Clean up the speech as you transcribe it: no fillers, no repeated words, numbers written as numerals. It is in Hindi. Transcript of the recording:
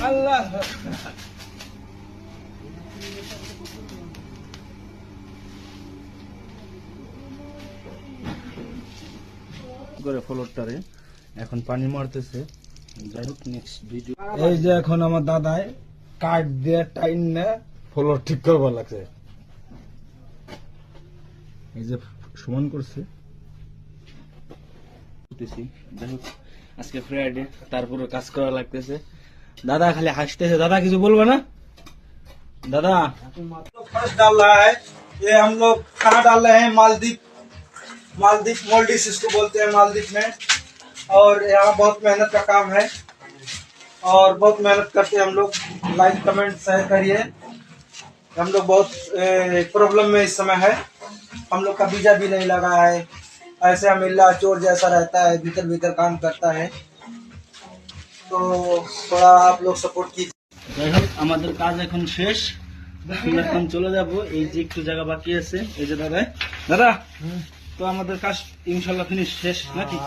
আল্লাহ করে ফ্লোরটারে এখন পানি মারতেছে। যাই হোক নেক্সট ভিডিও। এই যে এখন আমার দাদাই কাঠ দিয়ে টাইন না ফ্লোর ঠিক করবার লাগছে। এই যে সমান করছে। যাই হোক আজকে ফ্রাইডে, তারপরে কাজ করা লাগতেছে। दादा खाली हंसते हैं। दादा किसी बोलबो ना दादा। फर्स्ट डाल रहा है ये, हम लोग कहाँ डाल रहे हैं? मालदीव मोल्डिस इसको बोलते हैं मालदीव में। और यहाँ बहुत मेहनत का काम है और बहुत मेहनत करते हैं हम लोग। लाइक कमेंट शेयर करिए। हम लोग बहुत प्रॉब्लम में इस समय है। हम लोग का वीजा भी नहीं लगा है। ऐसे अमिल्ला चोर जैसा रहता है, भीतर भीतर काम करता है। तो थोड़ा आप लोग सपोर्ट कीजिए। যাই হোক আমাদের কাজ এখন শেষ। এখন চলে যাবো। এই যে একটু জায়গা বাকি আছে। এই যে দাদা তো আমাদের কাজ ইনশাল্লাহ ফিনিশ শেষ নাকি?